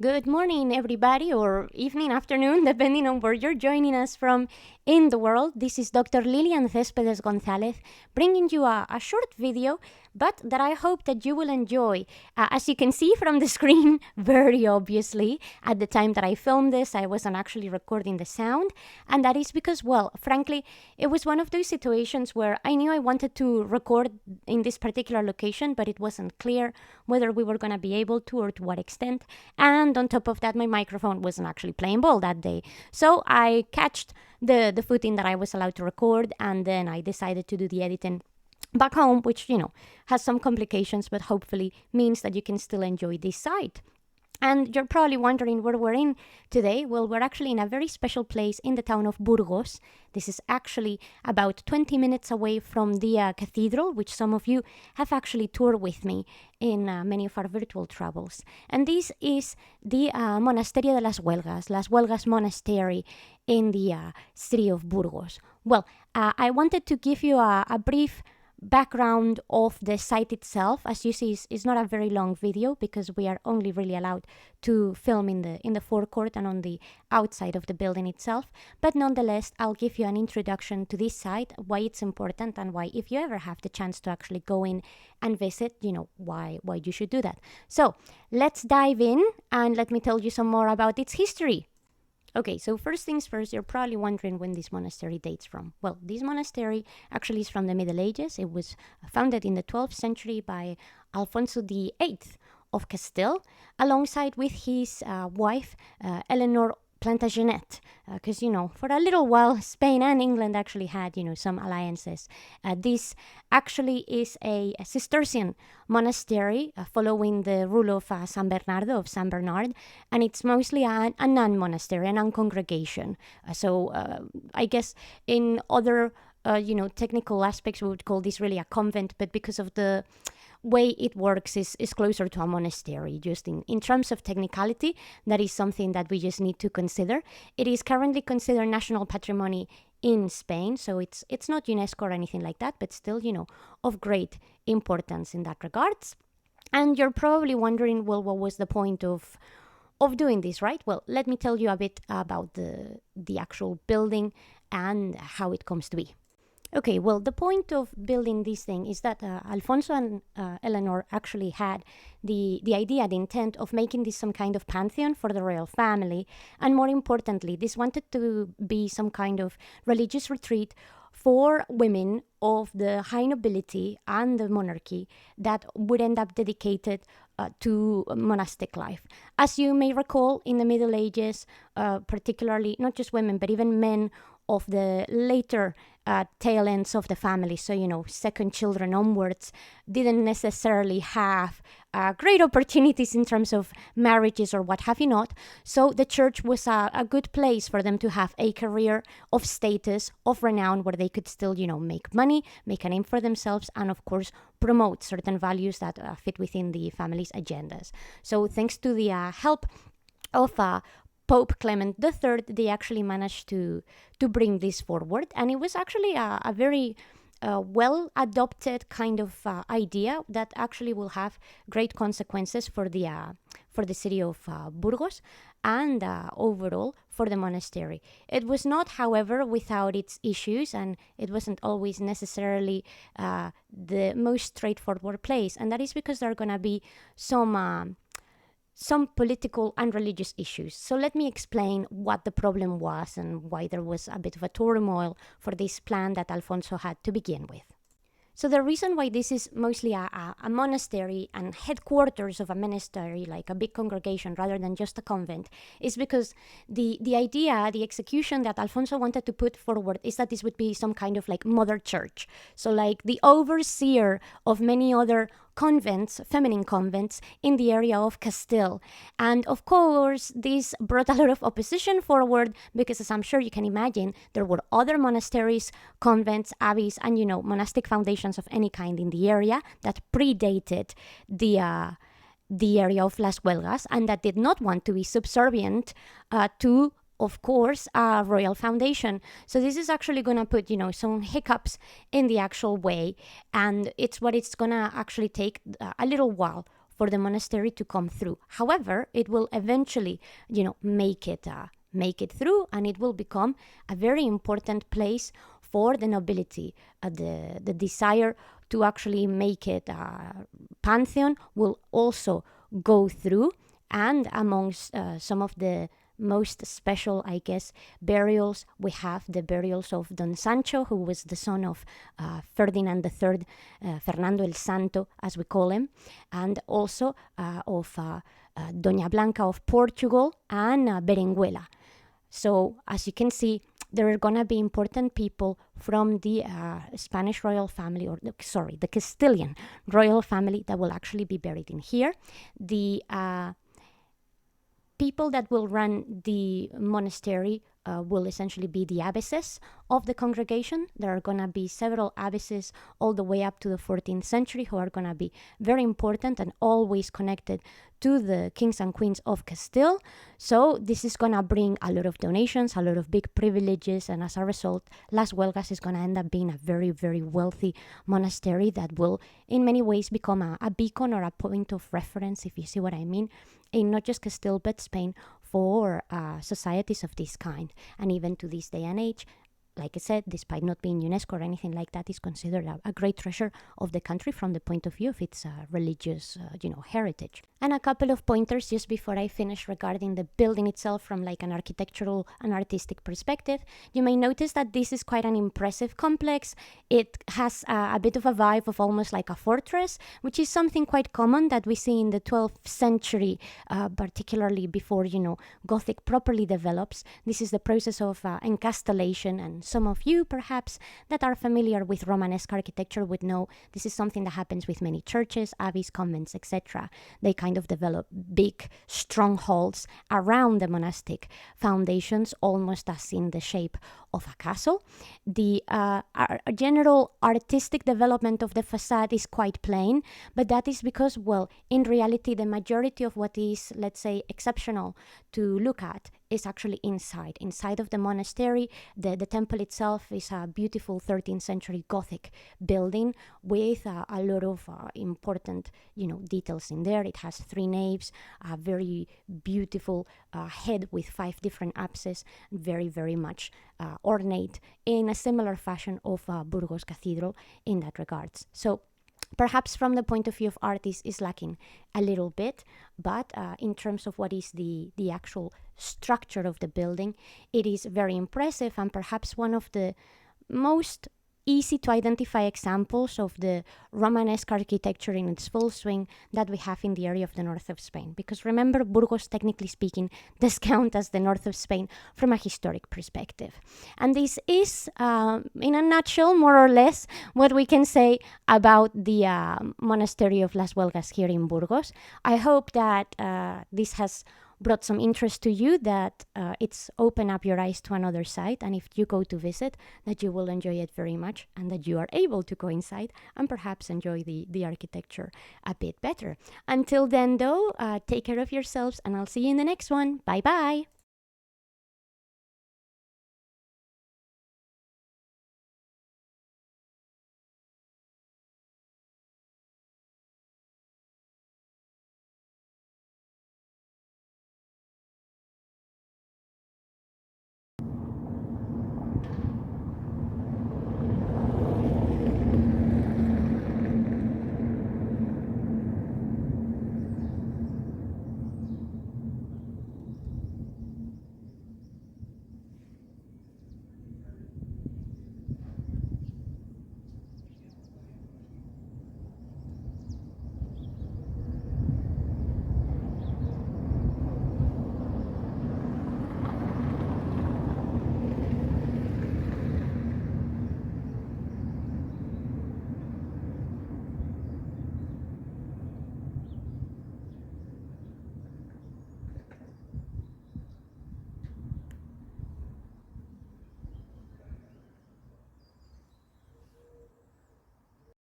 Good morning, everybody, or evening, afternoon, depending on where you're joining us from in the world. This is Dr. Lillian Cespedes Gonzalez bringing you a short video, but that I hope that you will enjoy. As you can see from the screen, very obviously, at the time that I filmed this, I wasn't actually recording the sound, and that is because, well, frankly, it was one of those situations where I knew I wanted to record in this particular location, but it wasn't clear whether we were going to be able to or to what extent. And on top of that, my microphone wasn't actually playing ball that day. So I catched the footing that I was allowed to record, and then I decided to do the editing back home, which, has some complications, but hopefully means that you can still enjoy this site. And you're probably wondering where we're in today. Well, we're actually in a very special place in the town of Burgos. This is actually about 20 minutes away from the cathedral, which some of you have actually toured with me in many of our virtual travels. And this is the Monastery de las Huelgas Monastery in the city of Burgos. Well, I wanted to give you a brief background of the site itself. As you see, it's not a very long video because we are only really allowed to film in the forecourt and on the outside of the building itself. But nonetheless, I'll give you an introduction to this site, why it's important, and why, if you ever have the chance to actually go in and visit, why you should do that. So let's dive in and let me tell you some more about its history. Okay, so first things first, you're probably wondering when this monastery dates from. Well, this monastery actually is from the Middle Ages. It was founded in the 12th century by Alfonso VIII of Castile, alongside with his wife, Eleanor Plantagenet, because, for a little while, Spain and England actually had, some alliances. This actually is a Cistercian monastery following the rule of San Bernard, and it's mostly a nun monastery, a nun congregation. So I guess in other, technical aspects, we would call this really a convent, but because of the way it works is closer to a monastery. Just in terms of technicality, that is something that we just need to consider. It is currently considered national patrimony in Spain, so it's not UNESCO or anything like that, but still, of great importance in that regards. And you're probably wondering, well, what was the point of doing this, right? Well, let me tell you a bit about the actual building and how it comes to be. Okay, well, the point of building this thing is that Alfonso and Eleanor actually had the idea, the intent of making this some kind of pantheon for the royal family. And more importantly, this wanted to be some kind of religious retreat for women of the high nobility and the monarchy that would end up dedicated to monastic life. As you may recall, in the Middle Ages, particularly not just women, but even men of the later tail ends of the family, so second children onwards, didn't necessarily have great opportunities in terms of marriages or what have you not. So the church was a good place for them to have a career of status, of renown, where they could still, make money, make a name for themselves, and of course promote certain values that fit within the family's agendas. So thanks to the help of Pope Clement III, they actually managed to bring this forward, and it was actually a very well adopted kind of idea that actually will have great consequences for the city of Burgos and overall for the monastery. It was not, however, without its issues, and it wasn't always necessarily the most straightforward place, and that is because there are going to be some political and religious issues. So let me explain what the problem was and why there was a bit of a turmoil for this plan that Alfonso had to begin with. So the reason why this is mostly a monastery and headquarters of a monastery, like a big congregation rather than just a convent, is because the idea, the execution that Alfonso wanted to put forward is that this would be some kind of like mother church. So like the overseer of many other convents, feminine convents, in the area of Castile. And of course, this brought a lot of opposition forward because, as I'm sure you can imagine, there were other monasteries, convents, abbeys, and, monastic foundations of any kind in the area that predated the area of Las Huelgas and that did not want to be subservient to, of course, a royal foundation. So this is actually going to put, some hiccups in the actual way, and it's what it's going to actually take a little while for the monastery to come through. However, it will eventually, make it through, and it will become a very important place for the nobility. The desire to actually make it a pantheon will also go through, and amongst some of the most special, I guess, burials, we have the burials of Don Sancho, who was the son of Ferdinand III, Fernando el Santo, as we call him, and also of Doña Blanca of Portugal and Berenguela. So, as you can see, there are going to be important people from the Spanish royal family, the Castilian royal family, that will actually be buried in here. The people that will run the monastery will essentially be the abbesses of the congregation. There are going to be several abbesses all the way up to the 14th century who are going to be very important and always connected to the kings and queens of Castile. So this is going to bring a lot of donations, a lot of big privileges, and as a result, Las Huelgas is going to end up being a very, very wealthy monastery that will in many ways become a beacon or a point of reference, if you see what I mean, in not just Castile but Spain, for societies of this kind. And even to this day and age, like I said, despite not being UNESCO or anything like that, is considered a great treasure of the country from the point of view of its religious, heritage. And a couple of pointers just before I finish regarding the building itself from like an architectural and artistic perspective. You may notice that this is quite an impressive complex. It has a bit of a vibe of almost like a fortress, which is something quite common that we see in the 12th century, particularly before, Gothic properly develops. This is the process of encastellation, and some of you perhaps that are familiar with Romanesque architecture would know this is something that happens with many churches, abbeys, convents, etc. They kind of develop big strongholds around the monastic foundations, almost as in the shape of a castle. The general artistic development of the facade is quite plain, but that is because, in reality, the majority of what is, let's say, exceptional to look at is actually inside of the monastery. The temple itself is a beautiful 13th century Gothic building with a lot of important, details in there. It has 3 naves, a very beautiful head with 5 different apses, very, very much ornate in a similar fashion of Burgos Cathedral in that regards. So perhaps from the point of view of art is lacking a little bit, but in terms of what is the actual structure of the building, it is very impressive, and perhaps one of the most easy to identify examples of the Romanesque architecture in its full swing that we have in the area of the north of Spain. Because remember, Burgos, technically speaking, does count as the north of Spain from a historic perspective. And this is, in a nutshell, more or less, what we can say about the monastery of Las Huelgas here in Burgos. I hope that this has brought some interest to you, that it's opened up your eyes to another side, and if you go to visit, that you will enjoy it very much, and that you are able to go inside and perhaps enjoy the architecture a bit better. Until then, though, take care of yourselves, and I'll see you in the next one. Bye bye.